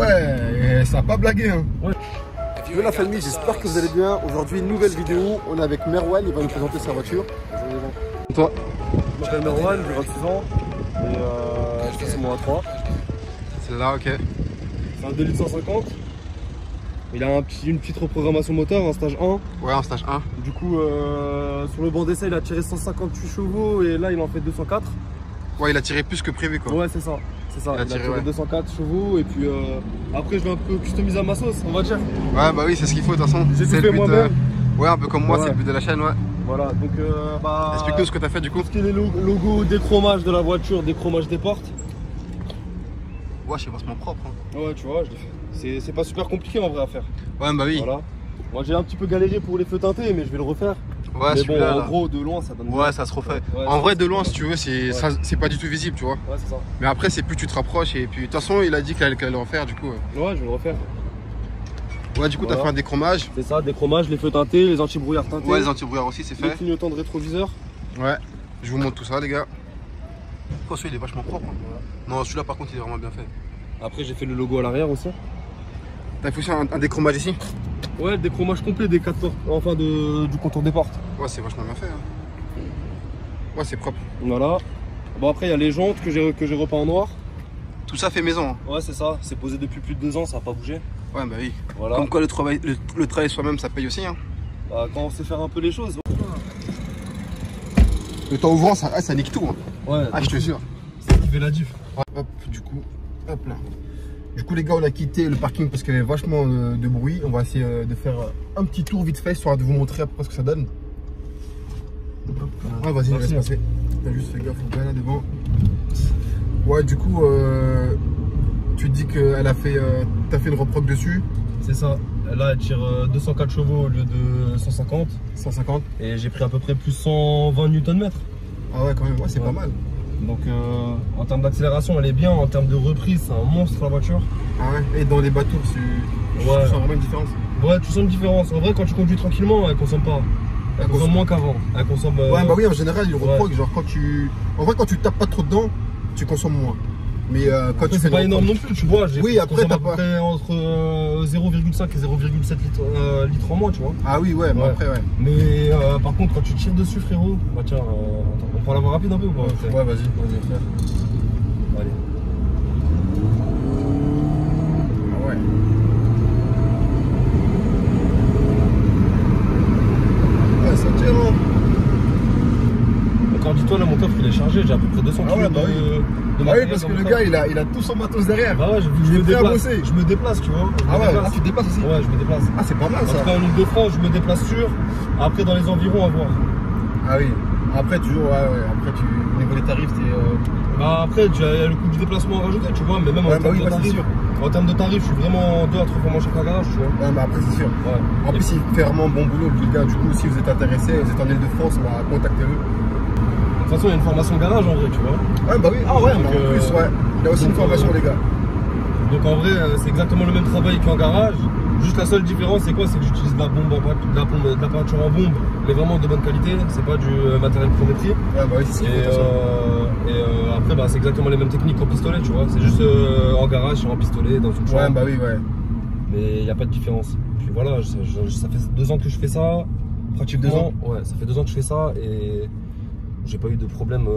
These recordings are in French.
ouais, ça a pas blagué hein. Ouais. Yo la famille, j'espère que vous allez bien. Aujourd'hui, une nouvelle vidéo. On est avec Merwan, il va nous présenter sa voiture. Toi? Je m'appelle Merwan, j'ai 26 ans et je fais mon A3. Celle-là, ok. C'est un 2 litres 150. Il a une petite reprogrammation moteur, un stage 1. Ouais, en stage 1. Du coup, sur le banc d'essai, il a tiré 158 chevaux et là, il en fait 204. Ouais, il a tiré plus que prévu quoi. Ouais, c'est ça. C'est ça. Il a tiré ouais. 204 chevaux et puis après, je vais un peu customiser à ma sauce, on va dire. Ouais, bah oui, c'est ce qu'il faut de toute façon. J'ai tout fait moi-même. Ouais, un peu comme moi, Ouais. c'est le but de la chaîne, ouais. Voilà, donc bah. Explique-nous ce que t'as fait du coup. Tout ce qui est les logos, déchromage de la voiture, déchromage des portes. Ouais, c'est vachement propre. Hein. Ouais, tu vois, je l'ai fait. C'est pas super compliqué en vrai à faire. Ouais, bah oui. Voilà. Moi j'ai un petit peu galéré pour les feux teintés, mais je vais le refaire. Ouais, mais bon, là, en gros, de loin, ça donne. Ouais, ça se refait. Ouais, en vrai, de loin, si tu veux, c'est pas du tout visible, tu vois. Ouais, c'est ça. Mais après, c'est plus tu te rapproches et puis de toute façon, il a dit qu'il allait le refaire, du coup. Ouais, je vais le refaire. Ouais, du coup, t'as fait un déchromage. C'est ça, déchromage, les feux teintés, les anti-brouillards teintés. Ouais, les anti-brouillards aussi, c'est Les fait. clignotants de rétroviseur. Ouais, je vous montre tout ça, les gars. Oh, celui-là, il est vachement propre. Hein. Ouais. Non, celui-là, par contre, il est vraiment bien fait. Après, j'ai fait le logo à l'arrière aussi. T'as fait aussi un déchromage ici? Ouais, le déchromage complet des 4 portes, enfin du contour des portes. Ouais, c'est vachement bien fait. Hein. Ouais, c'est propre. Voilà. Bon, après, il y a les jantes que j'ai repeint en noir. Tout ça fait maison. Hein. Ouais, c'est ça. C'est posé depuis plus de 2 ans, ça n'a pas bougé. Ouais, bah oui. Voilà. Comme quoi, le travail soi-même, ça paye aussi. Hein. Bah, quand on sait faire un peu les choses. Le temps ouvrant, ça nique tout. Hein. Ouais. Ah, je te jure. C'est ce qui fait la diff. Hop, du coup, hop là. Du coup, les gars, on a quitté le parking parce qu'il y avait vachement de bruit. On va essayer de faire un petit tour vite fait, histoire de vous montrer à peu près ce que ça donne. Ouais, vas-y, laisse passer. T'as juste fait gaffe au gars là devant. Ouais, du coup, tu te dis que t'as fait une reproc dessus. C'est ça. Là, elle tire 204 chevaux au lieu de 150. 150. Et j'ai pris à peu près plus 120 Nm. Ah ouais, quand même, ouais, c'est pas mal. Donc en termes d'accélération, elle est bien. En termes de reprise, c'est un monstre la voiture. Ah ouais. Et dans les bateaux, tu sens vraiment une différence? Ouais, tu sens une différence. En vrai, quand tu conduis tranquillement, elle consomme pas. Elle consomme moins qu'avant. Elle consomme. Ouais, bah oui, en général, il reproque. Genre, en vrai, quand tu tapes pas trop dedans, tu consommes moins. Mais quand tu fais. C'est pas énorme non plus, tu vois. Oui, après, t'as pas. Entre 0,5 et 0,7 litres en moins, tu vois. Ah oui, ouais, mais après, ouais. Mais par contre, quand tu tires dessus, frérot, bah tiens, on prend la voie rapide un peu ou pas? Ouais, vas-y. Vas-y, allez. Ah ouais. Ouais, ça tire, hein. Encore dis-toi, là, mon coffre il est chargé, j'ai à peu près 200 kg ouais, bah de Ah oui, parce que le gars, il a tout son matos derrière. Bah ouais, je me déplace, tu vois. Ah ouais, tu te déplaces aussi? Ouais, je me déplace. Ah, c'est pas mal ça. En tout cas, en Ile-de-France, je me déplace sûr. Après, dans les environs, à voir. Ah oui. Après, toujours, ouais. Après, au niveau des tarifs, c'est. Bah, après, tu as le coût du déplacement à rajouter, tu vois. Mais même en termes de tarifs. En termes de tarifs, je suis vraiment 2 à 3 fois moins cher qu'un garage, tu vois. Ouais, mais après, c'est sûr. Ouais. En plus, il fait vraiment bon boulot, le gars. Du coup, si vous êtes intéressé, vous êtes en Ile-de-France, bah, contactez-le. De toute façon, il y a une formation garage en vrai, tu vois. Ouais, bah oui. Ah ouais, donc, en plus, ouais. Il y a aussi une formation, les gars. Donc en vrai, c'est exactement le même travail qu'en garage. Juste la seule différence, c'est quoi? C'est que j'utilise de la peinture en bombe, mais vraiment de bonne qualité. C'est pas du matériel Prométrie. Ouais, bah oui, c'est après, bah, c'est exactement les mêmes techniques qu'en pistolet, tu vois. C'est juste en garage, c'est en pistolet, dans une chambre. Ouais, bah oui, ouais. Mais il n'y a pas de différence. Puis voilà, ça fait 2 ans que je fais ça. Pratiquement. 2 ans? Ouais, ça fait 2 ans que je fais ça et j'ai pas eu de problème.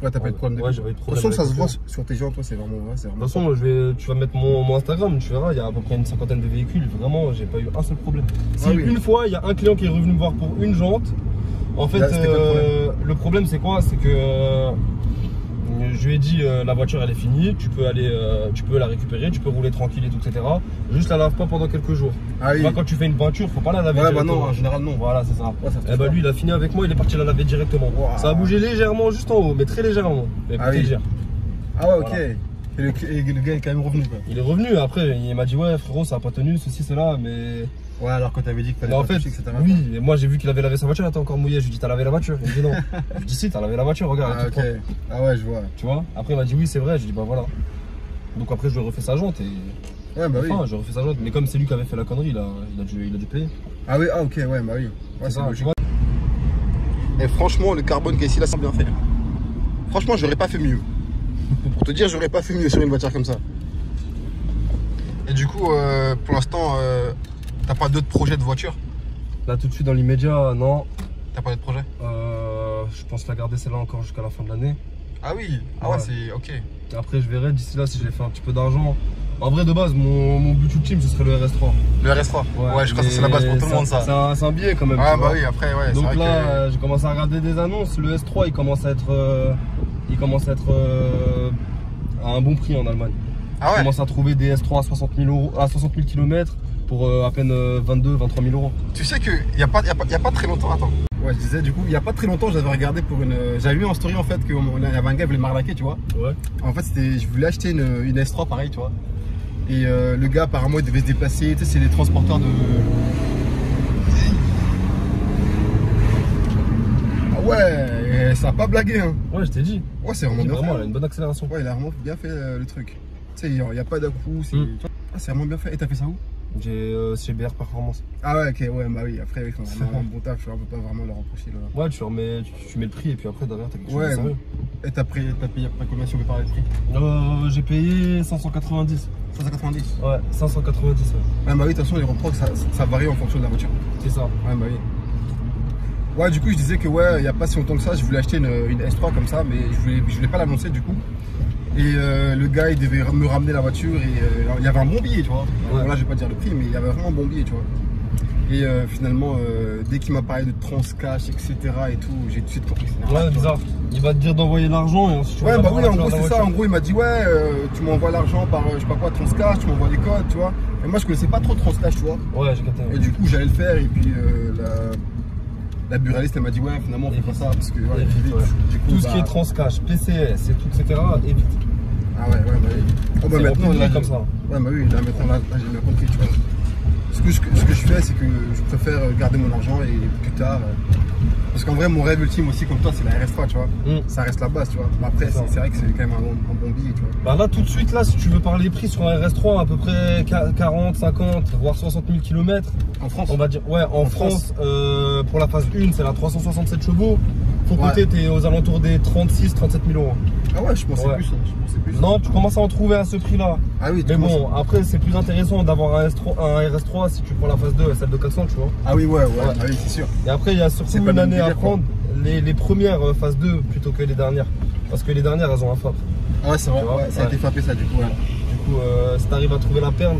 Ouais, t'as pas eu de problème. Ouais, j'ai pas eu de problème. De toute façon, ça se voit sur tes jantes, toi, c'est vraiment. De toute façon, tu vas mettre mon Instagram, tu verras, il y a à peu près une 50aine de véhicules. Vraiment, j'ai pas eu un seul problème. Si une fois, il y a un client qui est revenu me voir pour une jante, en fait, le problème, c'est quoi? C'est que je lui ai dit, la voiture, elle est finie, tu peux la récupérer, tu peux rouler tranquille et tout, etc. Juste la lave pas pendant quelques jours. Ah oui. Moi, quand tu fais une peinture, faut pas la laver. Ouais, bah non, en général, non. Voilà, c'est ça. Ouais, et bah lui, il a fini avec moi, il est parti la laver directement. Wow. Ça a bougé légèrement juste en haut, mais très légèrement. Mais léger. Ah ouais, ok. Voilà. Et le gars est quand même revenu, quoi. Il est revenu, après, il m'a dit, ouais, frérot, ça a pas tenu, ceci, cela, mais. Ouais, alors quand t'avais dit que fallait pas toucher, etc. Oui, et moi j'ai vu qu'il avait lavé sa voiture, elle était encore mouillée. Je lui ai dit, t'as lavé la voiture? Il me dit non. Je lui ai dit, si, t'as lavé la voiture, regarde. Ah, ok. Ah ouais, je vois. Tu vois? Après, il m'a dit, oui, c'est vrai. Je lui ai dit, bah voilà. Donc après, je lui ai refait sa jante et. Ouais, bah oui. Enfin, je refais sa jante, mais comme c'est lui qui avait fait la connerie, il a dû payer. Ah oui, ah ok, ouais, bah oui. Ouais, c'est logique. Et franchement, le carbone qui est ici, là, c'est bien fait. Franchement, j'aurais pas fait mieux. Pour te dire, j'aurais pas fait mieux sur une voiture comme ça. Et du coup, pour l'instant, t'as pas d'autres projets de voiture? Là, tout de suite, dans l'immédiat, non. T'as pas d'autres projets? Je pense la garder celle-là encore jusqu'à la fin de l'année. Ah oui, ah ouais, c'est ok. Après, je verrai d'ici là si j'ai fait un petit peu d'argent. En vrai, de base, mon but ultime, ce serait le RS3. Le RS3? Ouais, je crois que c'est la base pour tout le monde, ça. C'est un billet quand même. Ah bah oui, après, ouais. Donc là, j'ai commencé à regarder des annonces. Le S3, il commence à être, à un bon prix en Allemagne. Ah ouais? Je commence à trouver des S3 à 60 000 km pour à peine 22-23 000 euros. Tu sais qu'il n'y a pas très longtemps, attends. Ouais, je disais, du coup, il n'y a pas très longtemps, j'avais regardé pour une. J'avais vu en story en fait qu'il y avait un gars qui voulait m'arnaquer, tu vois. Ouais. En fait, je voulais acheter une S3 pareil, tu vois. Et le gars, apparemment, il devait se déplacer. Tu sais, c'est les transporteurs de. Ah ouais, ça a pas blagué, hein. Ouais, je t'ai dit. Ouais, c'est vraiment bien fait. Elle a une bonne accélération. Ouais, il a vraiment bien fait le truc. Tu sais, il n'y a pas d'à-coup. C'est vraiment bien fait. Et t'as fait ça où? J'ai chez BR Performance. Ah ouais, ok, ouais, bah oui, après, ils font vraiment un bon taf, je ne peux pas vraiment leur reprocher. Là. Ouais, tu mets le prix et puis après, derrière, t'as quelque chose de sérieux. Et t'as payé après combien si on peut parler de prix? J'ai payé 590. 590? Ouais, 590, ouais. Ouais, bah oui, de toute façon, les reproches, ça varie en fonction de la voiture. C'est ça. Ouais, bah oui. Ouais, du coup, je disais que, ouais, il n'y a pas si longtemps que ça, je voulais acheter une S3 comme ça, mais je voulais pas l'annoncer, du coup. Et le gars, il devait me ramener la voiture et il y avait un bon billet, tu vois. Ouais. Bon, là, je vais pas dire le prix, mais il y avait vraiment un bon billet, tu vois. Et finalement, dès qu'il m'a parlé de transcash, etc. et tout, j'ai tout de suite compris. Ouais, bizarre. Il va te dire d'envoyer l'argent et ensuite tu vas. Ouais, bah oui, en gros, c'est ça. En gros, il m'a dit, ouais, tu m'envoies l'argent par, je sais pas quoi, transcash, tu m'envoies les codes, tu vois. Et moi, je connaissais pas trop transcash, tu vois. Ouais, j'ai capté. Et du coup, j'allais le faire et puis la buraliste, elle m'a dit, ouais, finalement, on fait pas ça parce que voilà, vite. Du coup, tout ce qui est transcash, PCS et tout, etc. évite. Ah ouais, bah oui. Oh, bah maintenant, là, comme ça. Ouais, bah oui, là, maintenant, là, j'ai bien compris, tu vois. Ce que je fais, c'est que je préfère garder mon argent et plus tard. Parce qu'en vrai, mon rêve ultime aussi, comme toi, c'est la RS3, tu vois. Ça reste la base, tu vois. Mais après, c'est vrai que c'est quand même un bon billet, tu vois. Bah là, tout de suite, là, si tu veux parler prix sur un RS3, à peu près 40, 50, voire 60 000 km. En France? On va dire, ouais, en France, pour la phase 1, c'est la 367 chevaux. Faut compter, t'es aux alentours des 36, 37 000 euros. Ah ouais, je pensais plus. Non, tu commences à en trouver à ce prix-là. Ah oui, mais bon, après, c'est plus intéressant d'avoir un RS3 si tu prends la phase 2 et celle de 400, tu vois. Ah oui, ouais, ah oui, c'est sûr. Et après, il y a surtout une année à prendre, les premières phase 2 plutôt que les dernières. Parce que les dernières, elles ont un FAP. Ah ouais, c'est vrai, ça a été frappé ça, du coup. Ouais. Du coup, si t'arrives à trouver la perle,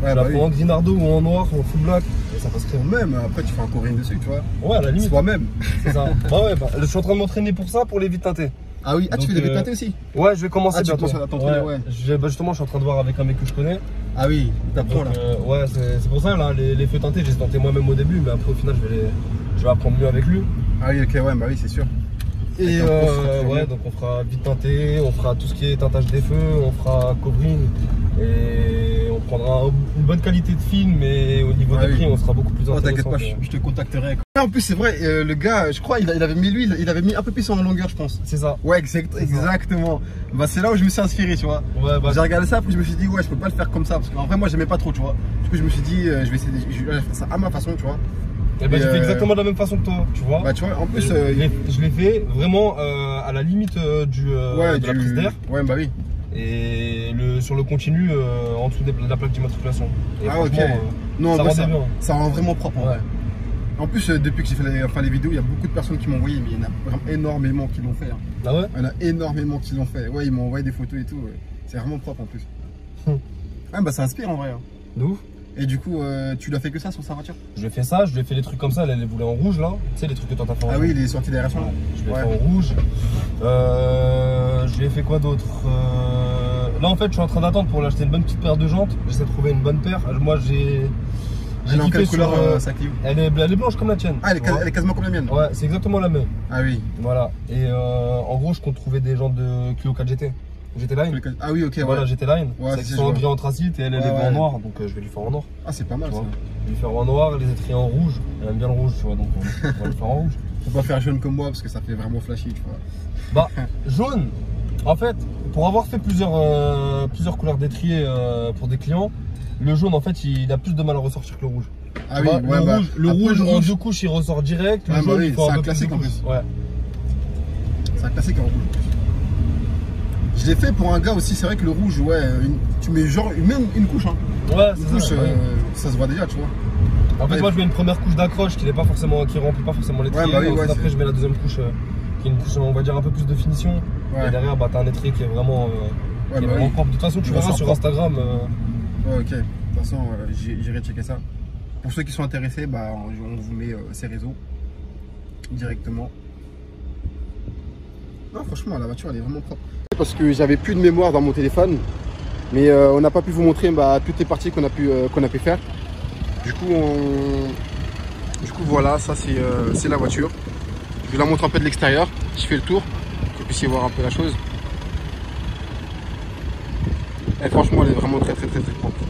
tu la prends en grinardo ou en noir, en full black, et ça passe très bien. Même, après, tu fais encore une dessus, tu vois. Ouais, à la limite. Toi-même. C'est ça. Bah ouais, je suis en train de m'entraîner pour ça, pour les vitres teintées. Ah oui, tu fais des vitres teintées aussi? Ouais, je vais commencer bientôt. Ouais. Justement, je suis en train de voir avec un mec que je connais. Ah oui, t'apprends là. Ouais, c'est pour ça, là, les feux teintés, j'ai tenté moi-même au début, mais après, au final, je vais apprendre mieux avec lui. Ah oui, ok, ouais, bah oui, c'est sûr. Et ouais, donc on fera vitre teintée, on fera tout ce qui est teintage des feux, on fera covering et on prendra une bonne qualité de film, et au niveau des prix, on sera beaucoup plus intéressant. T'inquiète pas, je te contacterai. En plus, c'est vrai, le gars, je crois, il avait mis l'huile, il avait mis un peu plus en longueur, je pense. C'est ça. Ouais, exactement. Bah, c'est là où je me suis inspiré, tu vois. Ouais, bah, j'ai regardé ça, après je me suis dit, ouais, je peux pas le faire comme ça, parce qu'en vrai, moi, j'aimais pas trop, tu vois. Du coup, je me suis dit, je vais essayer de faire ça à ma façon, tu vois. Et bah, j'ai fait exactement de la même façon que toi, tu vois. Bah, tu vois, en plus. Je l'ai fait vraiment à la limite de la prise d'air. Ouais, bah oui. Et sur le continu en dessous de la plaque d'immatriculation. Ah ok. Non, ça rend bien. Ça rend vraiment propre. Ouais. En plus, depuis que j'ai fait les vidéos, il y a beaucoup de personnes qui m'ont envoyé, mais il y en a vraiment énormément qui l'ont fait. Hein. Ah ouais? Il y en a énormément qui l'ont fait. Ouais, ils m'ont envoyé des photos et tout. Ouais. C'est vraiment propre en plus. Ah bah ça inspire en vrai. Hein. De ouf. Et du coup, tu l'as fait que ça sur sa voiture? Je lui ai fait ça, je lui ai fait des trucs comme ça, elle les voulait en rouge là. Tu sais, les trucs que toi t'as fait en rouge. Ah oui, les sorties d'aération. Ouais, je lui ai fait en rouge. Je lui ai fait quoi d'autre? Là en fait, je suis en train d'attendre pour l'acheter une bonne petite paire de jantes. J'essaie de trouver une bonne paire. Moi j'ai. Elle est en quelle couleur sa Clio? Elle est blanche comme la tienne. Ah, elle est quasiment comme la mienne. Ouais, c'est exactement la même. Ah oui. Voilà. Et en gros, je compte trouver des jantes de Clio 4 GT. GT Line. Ah oui, ok. Voilà, GT Line. Ouais, c'est en gris anthracite et elle est en noir, donc je vais lui faire en noir. Ah, c'est pas mal ça. Je vais lui faire en noir, les étriers en rouge. Elle aime bien le rouge, tu vois, donc on va le faire en rouge. Faut pas faire jaune comme moi parce que ça fait vraiment flashy, tu vois. Bah, jaune, en fait, pour avoir fait plusieurs couleurs d'étrier pour des clients, le jaune, en fait, il a plus de mal à ressortir que le rouge. Ah oui, ouais, le rouge en deux couches, il ressort direct. Le jaune, il faut un peu classique en plus. Ouais. C'est un classique en rouge. Je l'ai fait pour un gars aussi, c'est vrai que le rouge, ouais, tu mets genre même une couche. Hein. Ouais, une couche, ça se voit déjà, tu vois. En fait, moi je mets une première couche d'accroche qui remplit pas forcément l'étrier. Ouais, bah oui, après, je mets la deuxième couche qui est une couche, on va dire, un peu plus de finition. Ouais. Et derrière, bah, t'as un étrier qui est vraiment, propre. De toute façon, tu verras sur Instagram. Ouais, ok. De toute façon, j'irai checker ça. Pour ceux qui sont intéressés, bah, on vous met ses réseaux directement. Non, franchement, la voiture, elle est vraiment propre. Parce que j'avais plus de mémoire dans mon téléphone, mais on n'a pas pu vous montrer toutes les parties qu'on a pu faire. Du coup, voilà, ça c'est la voiture. Je vous la montre un peu de l'extérieur. Je fais le tour, que vous puissiez voir un peu la chose. Et franchement, elle est vraiment très propre.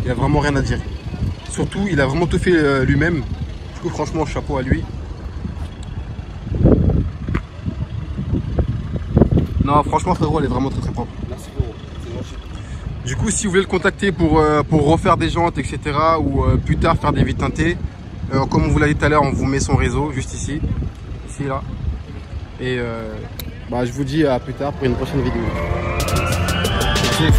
Il a vraiment rien à dire. Surtout, il a vraiment tout fait lui-même. Du coup, franchement, chapeau à lui. Non, franchement, frérot, elle est vraiment très propre. Merci, frérot. C'est gentil. Du coup, si vous voulez le contacter pour refaire des jantes, etc., ou plus tard faire des vitres teintées, comme on vous l'a dit tout à l'heure, on vous met son réseau juste ici, là. Et bah, je vous dis à plus tard pour une prochaine vidéo. Okay.